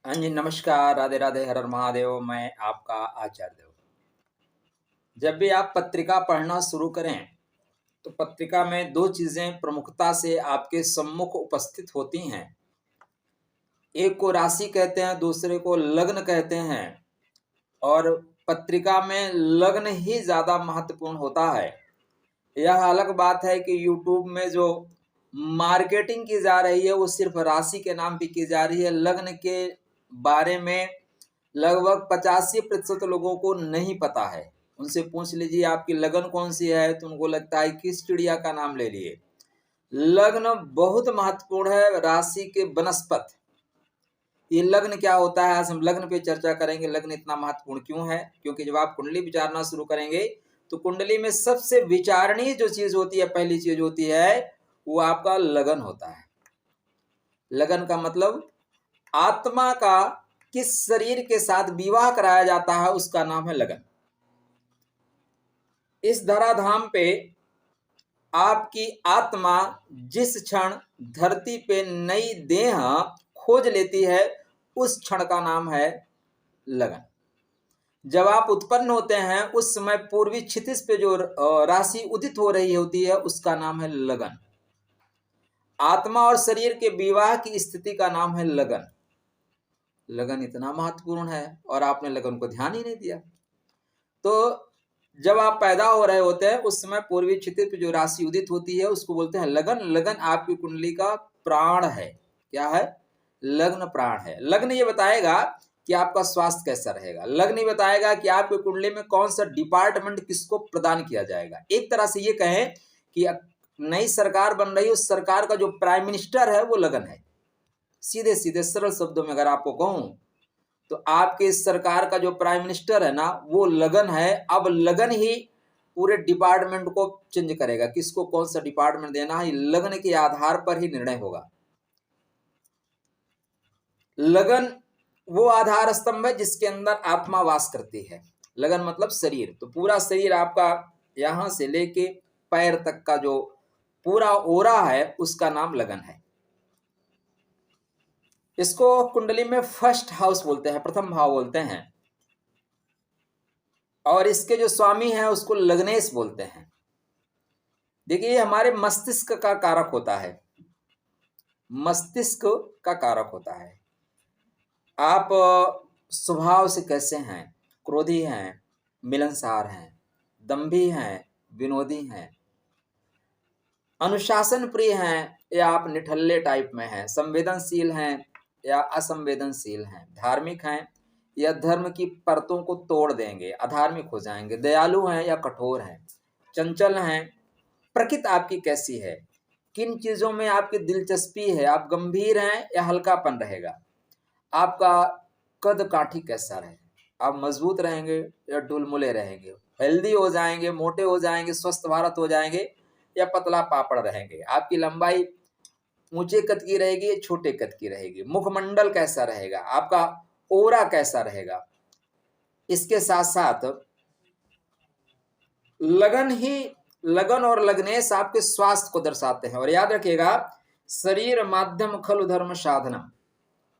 हाँ जी, नमस्कार, राधे राधे, हर हर महादेव। मैं आपका आचार्य देव। जब भी आप पत्रिका पढ़ना शुरू करें तो पत्रिका में दो चीज़ें प्रमुखता से आपके सम्मुख उपस्थित होती हैं। एक को राशि कहते हैं, दूसरे को लग्न कहते हैं। और पत्रिका में लग्न ही ज़्यादा महत्वपूर्ण होता है। यह अलग बात है कि यूट्यूब में जो मार्केटिंग की जा रही है वो सिर्फ राशि के नाम पे की जा रही है। लग्न के बारे में लगभग 85% लोगों को नहीं पता है। उनसे पूछ लीजिए आपकी लगन कौन सी है तो उनको लगता है किस चिड़िया का नाम ले लिए। लग्न बहुत महत्वपूर्ण है, राशि के बनस्पत। ये लग्न क्या होता है, आज हम लग्न पे चर्चा करेंगे। लग्न इतना महत्वपूर्ण क्यों है? क्योंकि जब आप कुंडली विचारना शुरू करेंगे तो कुंडली में सबसे विचारणीय जो चीज होती है, पहली चीज होती है, वो आपका लगन होता है। लगन का मतलब आत्मा का किस शरीर के साथ विवाह कराया जाता है, उसका नाम है लगन। इस धराधाम पे आपकी आत्मा जिस क्षण धरती पे नई देह खोज लेती है, उस क्षण का नाम है लगन। जब आप उत्पन्न होते हैं उस समय पूर्वी क्षितिज पे जो राशि उदित हो रही होती है, उसका नाम है लगन। आत्मा और शरीर के विवाह की स्थिति का नाम है लगन। लगन इतना महत्वपूर्ण है और आपने लगन को ध्यान ही नहीं दिया। तो जब आप पैदा हो रहे होते हैं उस समय पूर्वी क्षितिज पे जो राशि उदित होती है उसको बोलते हैं लगन। लगन आपकी कुंडली का प्राण है। क्या है? लग्न प्राण है। लग्न ये बताएगा कि आपका स्वास्थ्य कैसा रहेगा। लग्न ये बताएगा कि आपकी कुंडली में कौन सा डिपार्टमेंट किसको प्रदान किया जाएगा। एक तरह से ये कहें कि नई सरकार बन रही है, उस सरकार का जो प्राइम मिनिस्टर है वो लगन है। सीधे सीधे सरल शब्दों में अगर आपको कहूं तो आपके सरकार का जो प्राइम मिनिस्टर है ना, वो लगन है। अब लगन ही पूरे डिपार्टमेंट को चेंज करेगा। किसको कौन सा डिपार्टमेंट देना है, लगन के आधार पर ही निर्णय होगा। लगन वो आधार स्तंभ है जिसके अंदर आत्मा वास करती है। लगन मतलब शरीर, तो पूरा शरीर आपका यहां से लेके पैर तक का जो पूरा ओरा है उसका नाम लगन है। इसको कुंडली में फर्स्ट हाउस बोलते हैं, प्रथम भाव बोलते हैं। और इसके जो स्वामी हैं उसको लग्नेश बोलते हैं। देखिए, हमारे मस्तिष्क का कारक होता है। मस्तिष्क का कारक होता है। आप स्वभाव से कैसे हैं? क्रोधी हैं, मिलनसार हैं, दंभी हैं, विनोदी हैं, अनुशासन प्रिय हैं, या आप निठल्ले टाइप में हैं, संवेदनशील हैं या असंवेदनशील हैं, धार्मिक हैं या धर्म की परतों को तोड़ देंगे, अधार्मिक हो जाएंगे, दयालु हैं या कठोर हैं, चंचल हैं। प्रकृति आपकी कैसी है? किन चीजों में आपकी दिलचस्पी है? आप गंभीर हैं या हल्कापन रहेगा? आपका कद काठी कैसा रहे? आप मजबूत रहेंगे या डुलमुले रहेंगे? हेल्दी हो जाएंगे, मोटे हो जाएंगे, स्वस्थ भारत हो जाएंगे, या पतला पापड़ रहेंगे? आपकी लंबाई ऊंचे कद की रहेगी या छोटे कद की रहेगी? मुखमंडल कैसा रहेगा? आपका ओरा कैसा रहेगा? इसके साथ साथ लगन और लग्नेश आपके स्वास्थ्य को दर्शाते हैं। और याद रखिएगा, शरीर माध्यम खलु धर्म साधनम,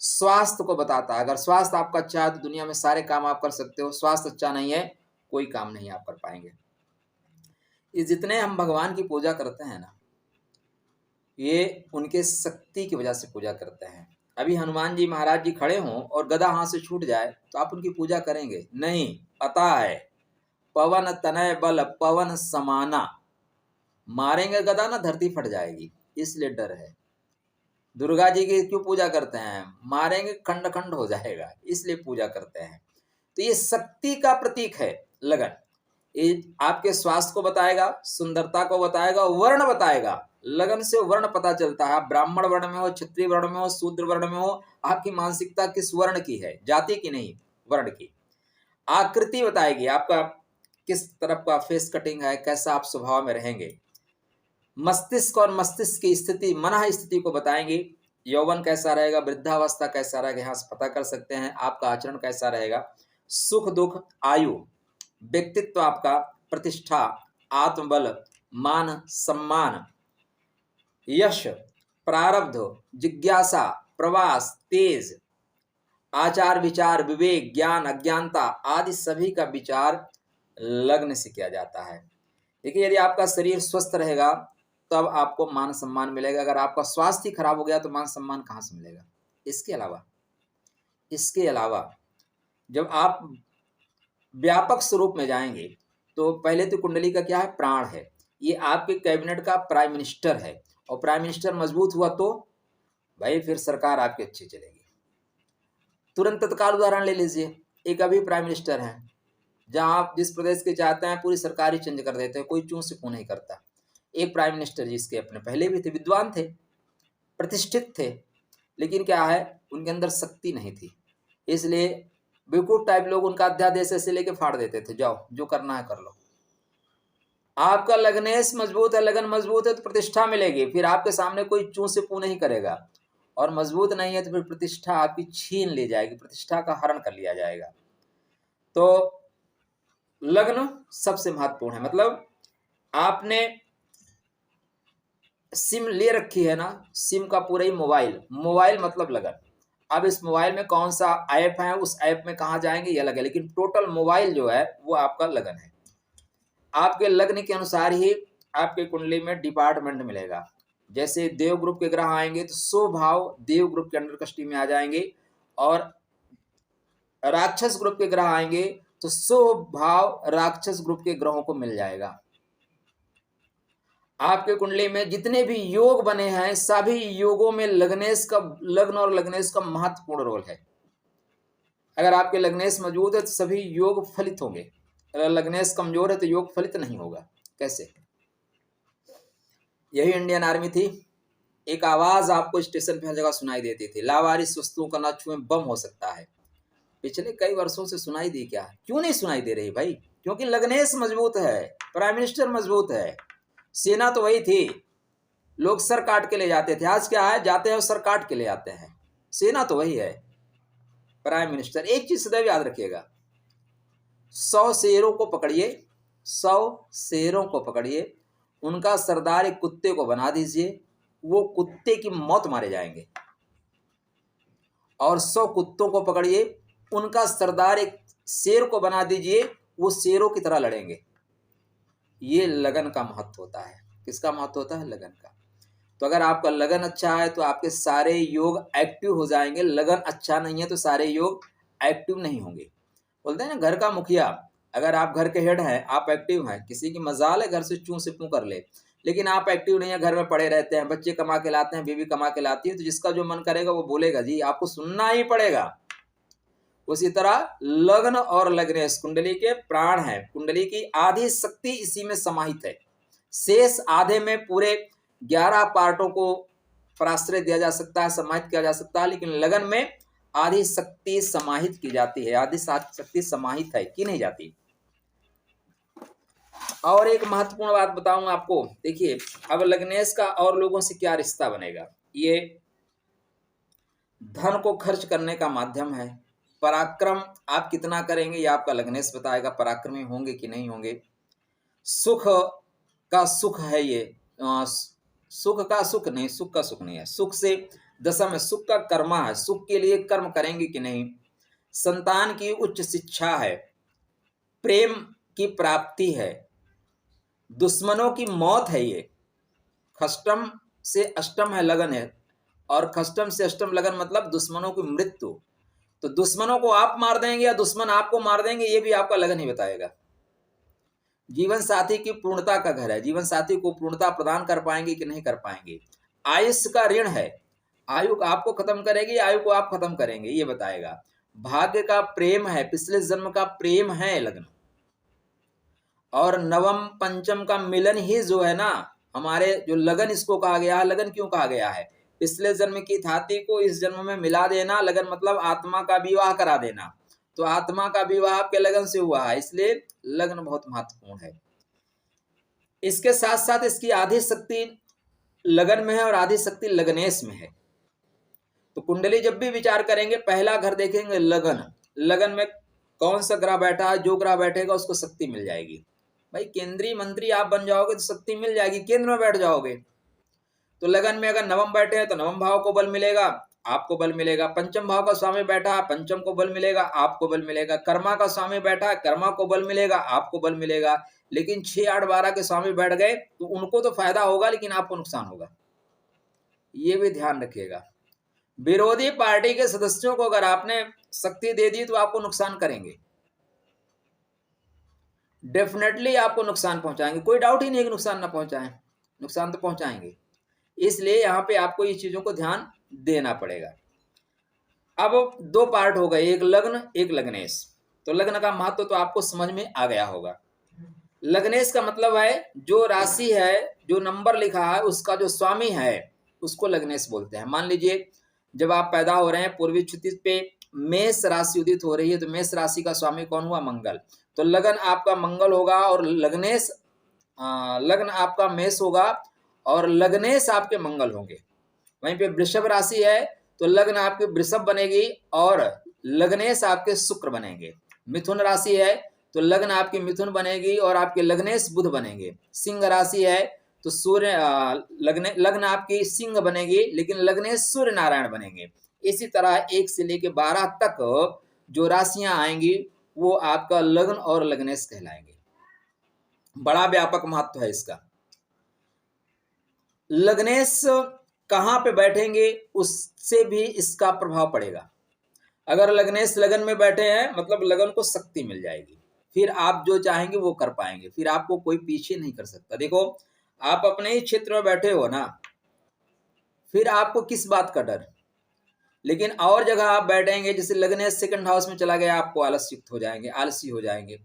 स्वास्थ्य को बताता है। अगर स्वास्थ्य आपका अच्छा है तो दुनिया में सारे काम आप कर सकते हो। स्वास्थ्य अच्छा नहीं है, कोई काम नहीं आप कर पाएंगे। ये जितने हम भगवान की पूजा करते हैं ना, ये उनके शक्ति की वजह से पूजा करते हैं। अभी हनुमान जी महाराज जी खड़े हों और गदा हाथ से छूट जाए तो आप उनकी पूजा करेंगे? नहीं। पता है, पवन तनय बल पवन समाना, मारेंगे गदा ना धरती फट जाएगी, इसलिए डर है। दुर्गा जी की क्यों पूजा करते हैं? मारेंगे खंड खंड हो जाएगा, इसलिए पूजा करते हैं। तो ये शक्ति का प्रतीक है लगन। ये आपके स्वास्थ्य को बताएगा, सुंदरता को बताएगा, वर्ण बताएगा। लगन से वर्ण पता चलता है। ब्राह्मण वर्ण में हो, क्षत्रिय वर्ण में हो, शूद्र वर्ण में हो, आपकी मानसिकता किस वर्ण की है, जाति की नहीं, वर्ण की। आकृति बताएगी आपका किस तरफ का फेस कटिंग है, कैसा आप स्वभाव में रहेंगे। मस्तिष्क और मस्तिष्क की स्थिति, मन स्थिति को बताएंगे। यौवन कैसा रहेगा, वृद्धावस्था कैसा रहेगा, यहाँ से पता कर सकते हैं। आपका आचरण कैसा रहेगा, सुख दुख, आयु, व्यक्तित्व आपका, प्रतिष्ठा, आत्मबल, मान सम्मान, यश, प्रारब्ध, जिज्ञासा, प्रवास, तेज, आचार विचार विवेक ज्ञान अज्ञानता आदि सभी का विचार लग्न से किया जाता है। देखिए, यदि आपका शरीर स्वस्थ रहेगा तब आपको मान सम्मान मिलेगा। अगर आपका स्वास्थ्य खराब हो गया तो मान सम्मान कहाँ से मिलेगा। इसके अलावा जब आप व्यापक स्वरूप में जाएंगे तो पहले तो कुंडली का क्या है, प्राण है। ये आपके कैबिनेट का प्राइम मिनिस्टर है, और प्राइम मिनिस्टर मजबूत हुआ तो भाई फिर सरकार आपकी अच्छी चलेगी। तुरंत तत्काल उदाहरण ले लीजिए, एक अभी प्राइम मिनिस्टर हैं, जहां आप जिस प्रदेश के चाहते हैं पूरी सरकार ही चेंज कर देते हैं, कोई चूं से क्यों नहीं करता। एक प्राइम मिनिस्टर जिसके अपने पहले भी थे, विद्वान थे, प्रतिष्ठित थे, लेकिन क्या है उनके अंदर शक्ति नहीं थी, इसलिए बेवकूफ टाइप लोग उनका अध्यादेश ऐसे लेके फाड़ देते थे, जाओ जो करना है कर लो। आपका लग्नेश मजबूत है, लगन मजबूत है तो प्रतिष्ठा मिलेगी, फिर आपके सामने कोई चूं से पू नहीं करेगा। और मजबूत नहीं है तो फिर प्रतिष्ठा आपकी छीन ली जाएगी, प्रतिष्ठा का हरण कर लिया जाएगा। तो लग्न सबसे महत्वपूर्ण है। मतलब आपने सिम ले रखी है ना, सिम का पूरा ही मोबाइल मतलब लगन। अब इस मोबाइल में कौन सा ऐप है, उस ऐप में कहाँ जाएंगे ये अलग है, लेकिन टोटल मोबाइल जो है वो आपका लगन है। आपके लग्न के अनुसार ही आपके कुंडली में डिपार्टमेंट मिलेगा। जैसे देव ग्रुप के ग्रह आएंगे तो 100 भाव देव ग्रुप के अंडर कस्टडी में आ जाएंगे, और राक्षस ग्रुप के ग्रह आएंगे तो 100 भाव राक्षस ग्रुप के ग्रहों को मिल जाएगा। आपके कुंडली में जितने भी योग बने हैं सभी योगों में लग्न और लग्नेश का महत्वपूर्ण रोल है। अगर आपके लग्नेश मौजूद है तो सभी योग फलित होंगे, अगर लग्नेश कमजोर है तो योग फलित नहीं होगा। कैसे? यही इंडियन आर्मी थी, एक आवाज आपको स्टेशन पे हर जगह सुनाई देती थी, लावारिस वस्तुओं का ना छुएं बम हो सकता है। पिछले कई वर्षों से सुनाई दी क्या? क्यों नहीं सुनाई दे रही भाई? क्योंकि लग्नेश मजबूत है, प्राइम मिनिस्टर मजबूत है, सेना तो वही थी, लोग सर काट के ले जाते थे, आज क्या है जाते हैं और सर काट के ले आते हैं, सेना तो वही है, प्राइम मिनिस्टर। एक चीज सदैव याद रखिएगा, 100 शेरों को पकड़िए, 100 शेरों को पकड़िए, उनका सरदार एक कुत्ते को बना दीजिए, वो कुत्ते की मौत मारे जाएंगे। और 100 कुत्तों को पकड़िए, उनका सरदार एक शेर को बना दीजिए, वो शेरों की तरह लड़ेंगे। ये लगन का महत्व होता है। किसका महत्व होता है? लगन का। तो अगर आपका लगन अच्छा है तो आपके सारे योग एक्टिव हो जाएंगे, लगन अच्छा नहीं है तो सारे योग एक्टिव नहीं होंगे। बोलते हैं ना, घर का मुखिया, अगर आप घर के हेड हैं, आप एक्टिव हैं, किसी की मजाल है घर से चूं से पूं कर ले, लेकिन आप एक्टिव नहीं है, घर में पड़े रहते हैं, बच्चे कमा के लाते हैं, बीवी कमा के लाती है, तो जिसका जो मन करेगा वो बोलेगा जी, आपको सुनना ही पड़ेगा। उसी तरह लग्न और लग्नेश कुंडली के प्राण है, कुंडली की आधी शक्ति इसी में समाहित है। शेष आधे में पूरे 11 पार्टों को पराश्रय दिया जा सकता है, समाहित किया जा सकता है, लेकिन लगन में आधी शक्ति समाहित की जाती है। आधी शक्ति समाहित है की नहीं जाती। और एक महत्वपूर्ण बात बताऊं आपको, देखिए अब लग्नेश का और लोगों से क्या रिश्ता बनेगा। ये धन को खर्च करने का माध्यम है। पराक्रम आप कितना करेंगे ये आपका लग्नेश बताएगा, पराक्रमी होंगे कि नहीं होंगे। सुख का सुख है ये, सुख का सुख नहीं है, सुख से दशम है, सुख का कर्मा है, सुख के लिए कर्म करेंगे कि नहीं। संतान की उच्च शिक्षा है, प्रेम की प्राप्ति है, दुश्मनों की मौत है। ये खष्टम से अष्टम है लगन है, और खष्टम से अष्टम लगन मतलब दुश्मनों की मृत्यु। तो दुश्मनों को आप मार देंगे या दुश्मन आपको मार देंगे ये भी आपका लगन ही बताएगा। जीवन साथी की पूर्णता का घर है, जीवन साथी को पूर्णता प्रदान कर पाएंगे कि नहीं कर पाएंगे। आयुष्य का ऋण है, आयु आपको खत्म करेगी, आयु को आप खत्म करेंगे ये बताएगा। भाग्य का प्रेम है, पिछले जन्म का प्रेम है लग्न। और नवम पंचम का मिलन ही जो है ना, हमारे जो लगन इसको कहा गया है। लगन क्यों कहा गया है? पिछले जन्म की थाती को इस जन्म में मिला देना, लगन मतलब आत्मा का विवाह करा देना। तो आत्मा का विवाह आपके लगन से हुआ है, इसलिए लग्न बहुत महत्वपूर्ण है। इसके साथ साथ इसकी आधी शक्ति लगन में है और आधी शक्ति लग्नेश में है। तो कुंडली जब भी विचार करेंगे पहला घर देखेंगे लगन, लगन में कौन सा ग्रह बैठा है, जो ग्रह बैठेगा उसको शक्ति मिल जाएगी। भाई केंद्रीय मंत्री आप बन जाओगे तो शक्ति मिल जाएगी, केंद्र में बैठ जाओगे। तो लगन में अगर नवम बैठे हैं तो नवम भाव को बल मिलेगा, आपको बल मिलेगा। पंचम भाव का स्वामी बैठा है, पंचम को बल मिलेगा, आपको बल मिलेगा। कर्मा का स्वामी बैठा है, कर्मा को बल मिलेगा, आपको बल मिलेगा। लेकिन 6, 8, 12 के स्वामी बैठ गए तो उनको तो फायदा होगा लेकिन आपको नुकसान होगा, ये भी ध्यान रखिएगा। विरोधी पार्टी के सदस्यों को अगर आपने शक्ति दे दी तो आपको नुकसान करेंगे, डेफिनेटली आपको नुकसान पहुंचाएंगे, कोई डाउट ही नहीं कि नुकसान ना पहुंचाएं, नुकसान तो पहुंचाएंगे। इसलिए यहाँ पे आपको ये चीजों को ध्यान देना पड़ेगा। अब 2 पार्ट हो गए, एक लग्न एक लग्नेश। तो लग्न का महत्व तो आपको समझ में आ गया होगा। लग्नेश का मतलब है जो राशि है, जो नंबर लिखा है उसका जो स्वामी है उसको लग्नेश बोलते हैं। मान लीजिए जब आप पैदा हो रहे हैं, पूर्वी क्षितिज पे मेष राशि उदित हो रही है, तो मेष राशि का स्वामी कौन हुआ? मंगल। तो लगन आपका मंगल होगा और लग्नेश लग्न आपका मेष होगा और लग्नेश आपके मंगल होंगे। वहीं पे वृषभ राशि है तो लग्न आपके वृषभ बनेगी और लग्नेश आपके शुक्र बनेंगे। मिथुन राशि है तो लग्न आपकी मिथुन बनेगी और आपके लग्नेश बुध बनेंगे। सिंह राशि है तो सूर्य लग्न आपकी सिंह बनेगी लेकिन लग्नेश सूर्य नारायण बनेंगे। इसी तरह 1 से लेकर 12 तक जो राशियां आएंगी वो आपका लग्न और लग्नेश कहलाएंगे। बड़ा व्यापक महत्व है इसका। लग्नेश कहाँ पे बैठेंगे उससे भी इसका प्रभाव पड़ेगा। अगर लग्नेश लगन में बैठे हैं मतलब लगन को शक्ति मिल जाएगी, फिर आप जो चाहेंगे वो कर पाएंगे, फिर आपको कोई पीछे नहीं कर सकता। देखो आप अपने ही क्षेत्र में बैठे हो ना, फिर आपको किस बात का डर। लेकिन और जगह आप बैठेंगे, जैसे लग्नेश 2nd हाउस में चला गया, आपको आलस्युक्त हो जाएंगे, आलसी हो जाएंगे।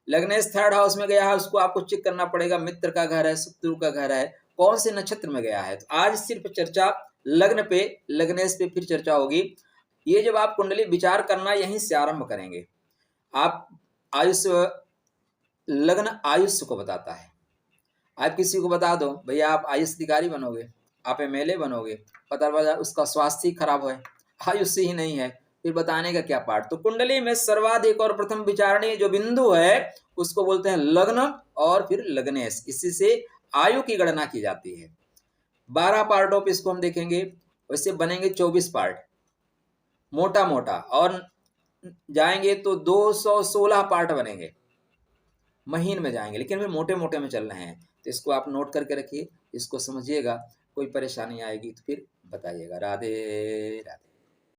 लग्नेश 3rd हाउस में गया है, उसको आपको चेक करना पड़ेगा, मित्र का घर है, शत्रु का घर है, कौन से नक्षत्र में गया है। तो आज सिर्फ चर्चा लग्न पे, लग्नेश पे फिर चर्चा होगी। ये जब आप कुंडली विचार करना यहीं से आरंभ करेंगे। आप आयुष्य, लग्न आयुष्य को बताता है। आप किसी को बता दो भैया आप आयुष अधिकारी बनोगे, आप MLA बनोगे, पता लगा उसका स्वास्थ्य ही खराब है, आयुष्य ही नहीं है, फिर बताने का क्या पार्ट। तो कुंडली में सर्वाधिक और प्रथम विचारणीय जो बिंदु है उसको बोलते हैं लग्न और फिर लग्नेश। इसी से आयु की गणना की जाती है। 12 पार्टों पे इसको हम देखेंगे, वैसे बनेंगे 24 पार्ट मोटा मोटा, और जाएंगे तो 216 पार्ट बनेंगे, महीन में जाएंगे, लेकिन वे मोटे मोटे में चल रहे हैं। तो इसको आप नोट करके रखिए, इसको समझिएगा। कोई परेशानी आएगी तो फिर बताइएगा। राधे राधे।